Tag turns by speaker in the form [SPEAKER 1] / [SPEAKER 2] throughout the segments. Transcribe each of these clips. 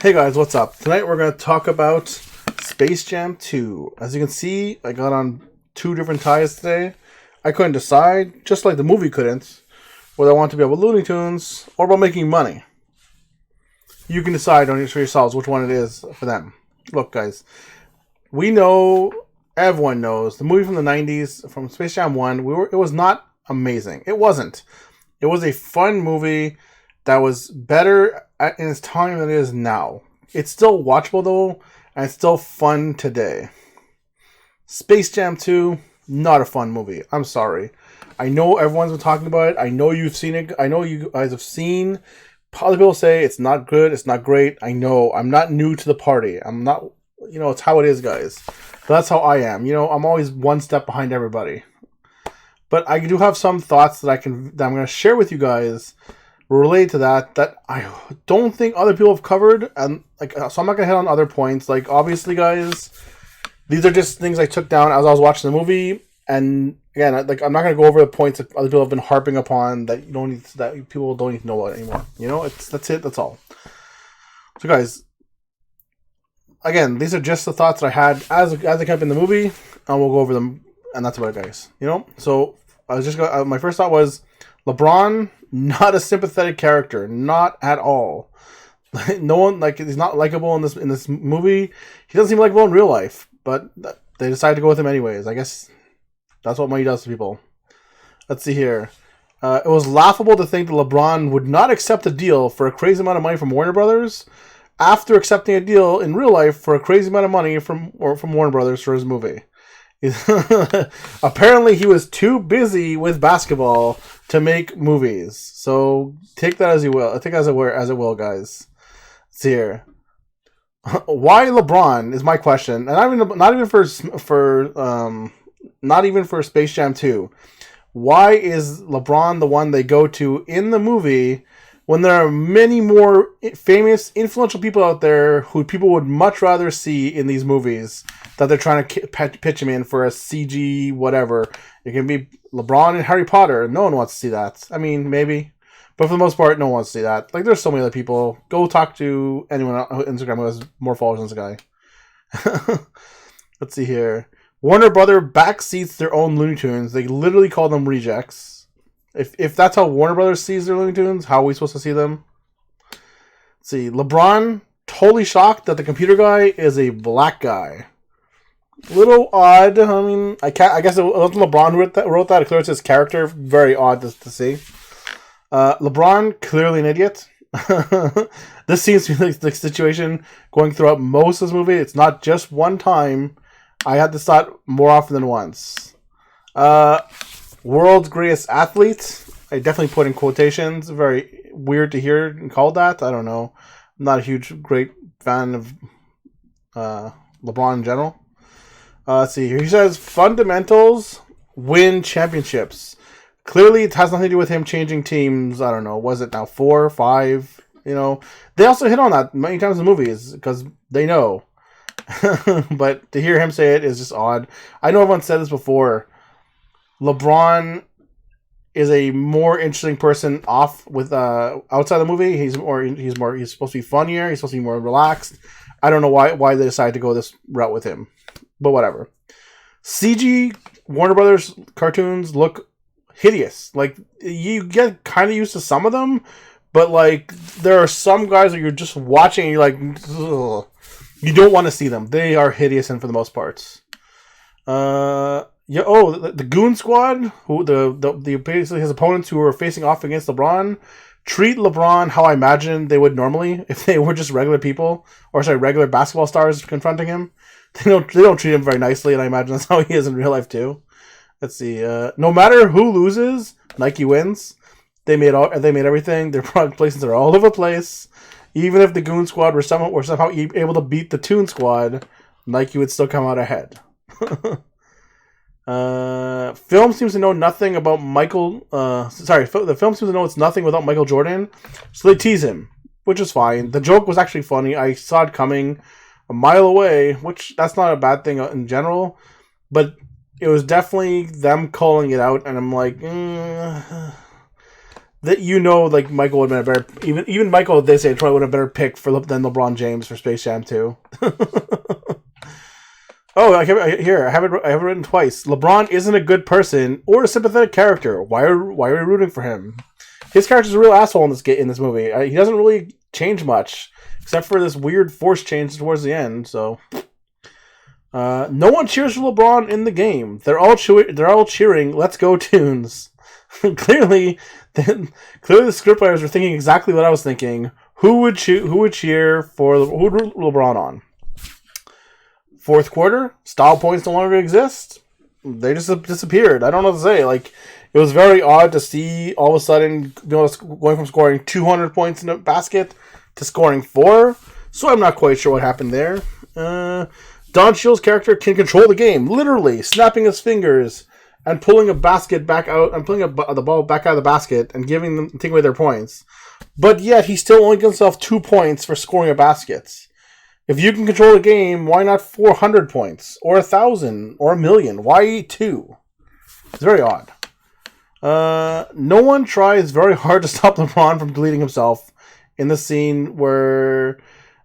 [SPEAKER 1] Hey guys, what's up? Tonight we're going to talk about Space Jam 2. As you can see, I got on two different ties today. I couldn't decide, just like the movie couldn't, whether I want to be about Looney Tunes or about making money. You can decide on for yourselves which one it is for them. Look guys, we know, everyone knows, the movie from the 90s, from Space Jam 1, it was not amazing. It wasn't. It was a fun movie that was better in its time than it is now. It's still watchable though, and it's still fun today. Space Jam 2, not a fun movie. I'm sorry. I know everyone's been talking about it. I know you've seen it. I know you guys have seen. Other people say it's not good, it's not great. I know. I'm not new to the party. I'm not, it's how it is, guys. But that's how I am. I'm always one step behind everybody. But I do have some thoughts that I'm going to share with you guys related to that I don't think other people have covered, and so I'm not gonna hit on other points. Obviously, guys, these are just things I took down as I was watching the movie, and again, I'm not gonna go over the points that other people have been harping upon that people don't need to know about anymore. That's it. That's all. So, guys, again, these are just the thoughts that I had as they kept in the movie, and we'll go over them, and that's about it, guys. So I was my first thought was LeBron. Not a sympathetic character, not at all. No one he's not likable in this movie. He doesn't seem likable in real life, but they decided to go with him anyways. I guess that's what money does to people. Let's see here. It was laughable to think that LeBron would not accept a deal for a crazy amount of money from Warner Brothers after accepting a deal in real life for a crazy amount of money from Warner Brothers for his movie. Apparently he was too busy with basketball to make movies. So take that as you will. I think as it will, guys. Let's see here. Why LeBron is my question, and not even for Space Jam 2. Why is LeBron the one they go to in the movie when there are many more famous, influential people out there who people would much rather see in these movies that they're trying to pitch him in for a CG whatever? It can be LeBron and Harry Potter. No one wants to see that. I mean, maybe. But for the most part, no one wants to see that. There's so many other people. Go talk to anyone on Instagram who has more followers than this guy. Let's see here. Warner Brother backseats their own Looney Tunes. They literally call them rejects. If that's how Warner Brothers sees their Looney Tunes, how are we supposed to see them? Let's see. LeBron, totally shocked that the computer guy is a black guy. Little odd. I mean, I guess it wasn't LeBron who wrote that. It clearly it's his character. Very odd to see. LeBron, clearly an idiot. This seems to be the situation going throughout most of this movie. It's not just one time. I had this thought more often than once. World's greatest athlete. I definitely put in quotations. Very weird to hear called that. I don't know. I'm not a great fan of LeBron in general. Let's see here. He says fundamentals win championships. Clearly, it has nothing to do with him changing teams. I don't know. Was it now 4, 5? They also hit on that many times in the movies because they know. But to hear him say it is just odd. I know everyone said this before. LeBron is a more interesting person off with outside the movie. He's supposed to be funnier. He's supposed to be more relaxed. I don't know why they decided to go this route with him, but whatever. CG Warner Brothers cartoons look hideous. You get kind of used to some of them, but there are some guys that you're just watching and you're like, ugh. You don't want to see them. They are hideous, and for the most parts. The Goon Squad, who the basically his opponents who were facing off against LeBron, treat LeBron how I imagine they would normally if they were just regular people, regular basketball stars confronting him. They don't treat him very nicely, and I imagine that's how he is in real life too. Let's see. No matter who loses, Nike wins. They made everything. Their product placements are all over the place. Even if the Goon Squad were somehow able to beat the Toon Squad, Nike would still come out ahead. Film seems to know nothing about Michael. The film seems to know it's nothing without Michael Jordan, so they tease him, which is fine. The joke was actually funny. I saw it coming a mile away, which that's not a bad thing in general, but it was definitely them calling it out, and I'm like, that like Michael would have been a better even Michael, they say, probably would have been a better pick than LeBron James for Space Jam 2. Oh, I have it written twice. LeBron isn't a good person or a sympathetic character. Why are we rooting for him? His character's a real asshole in this movie. He doesn't really change much, except for this weird force change towards the end. So, no one cheers for LeBron in the game. They're all cheering. Let's go Tunes. Clearly, the scriptwriters were thinking exactly what I was thinking. Who would cheer for who would LeBron on? Fourth quarter, style points no longer exist. They just disappeared. I don't know what to say. Like, it was very odd to see all of a sudden going from scoring 200 points in a basket to scoring 4. So I'm not quite sure what happened there. Don Cheadle's character can control the game, literally snapping his fingers and pulling a basket back out and pulling the ball back out of the basket and taking away their points. But yet he still only gives himself 2 points for scoring a basket. If you can control the game, why not 400 points? Or 1,000? Or 1,000,000? Why 2? It's very odd. No one tries very hard to stop LeBron from deleting himself in the scene where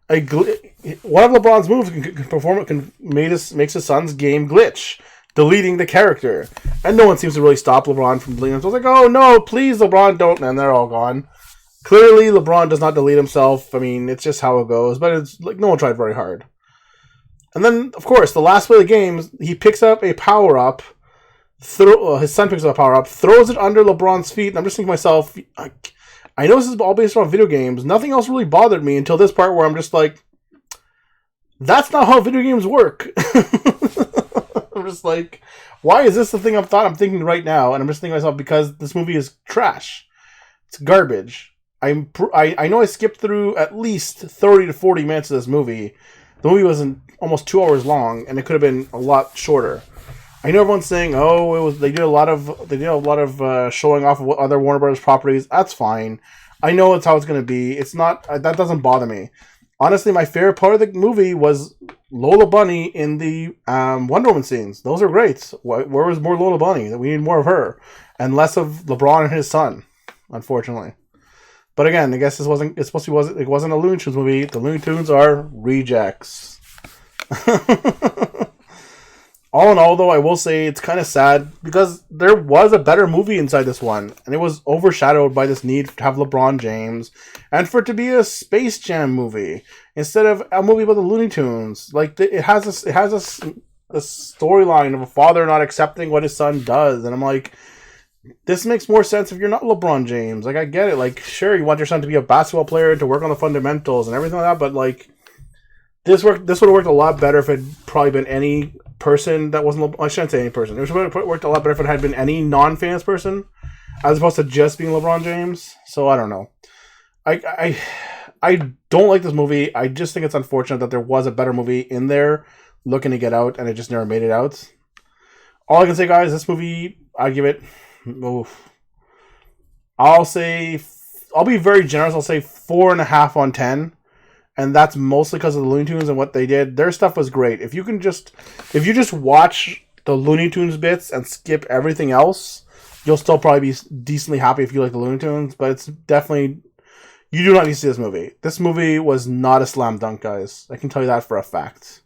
[SPEAKER 1] one of LeBron's moves makes his son's game glitch, deleting the character. And no one seems to really stop LeBron from deleting himself. It's like, oh no, please LeBron, don't. And they're all gone. Clearly, LeBron does not delete himself. I mean, it's just how it goes. But it's like no one tried very hard. And then, of course, the last play of the game, he picks up a power-up. His son picks up a power-up, throws it under LeBron's feet. And I'm just thinking to myself, I know this is all based on video games. Nothing else really bothered me until this part where I'm just like, that's not how video games work. I'm just like, why is this the thing I'm thinking right now? And I'm just thinking to myself, because this movie is trash. It's garbage. I know I skipped through at least 30 to 40 minutes of this movie. The movie was almost 2 hours long, and it could have been a lot shorter. I know everyone's saying, "Oh, they did a lot of showing off of other Warner Brothers properties." That's fine. I know it's how it's going to be. It's not that doesn't bother me. Honestly, my favorite part of the movie was Lola Bunny in the Wonder Woman scenes. Those are great. Where was more Lola Bunny? We need more of her and less of LeBron and his son. Unfortunately. But again, I guess it wasn't a Looney Tunes movie. The Looney Tunes are rejects. All in all, though, I will say it's kind of sad because there was a better movie inside this one, and it was overshadowed by this need to have LeBron James and for it to be a Space Jam movie instead of a movie about the Looney Tunes. Like it has a storyline of a father not accepting what his son does, and I'm like, this makes more sense if you're not LeBron James. Like, I get it. Like, sure, you want your son to be a basketball player, to work on the fundamentals and everything like that, but, like, this would have worked a lot better if it had probably been any person that wasn't... I shouldn't say any person. It would have worked a lot better if it had been any non-famous person, as opposed to just being LeBron James. So, I don't know. I don't like this movie. I just think it's unfortunate that there was a better movie in there looking to get out, and it just never made it out. All I can say, guys, this movie, I give it... Oof. I'll be very generous. I'll say 4.5 on 10, and that's mostly because of the Looney Tunes and what they did. Their stuff was great. If you just watch the Looney Tunes bits and skip everything else, you'll still probably be decently happy if you like the Looney Tunes. But it's definitely, you do not need to see this movie. This movie was not a slam dunk, guys. I can tell you that for a fact.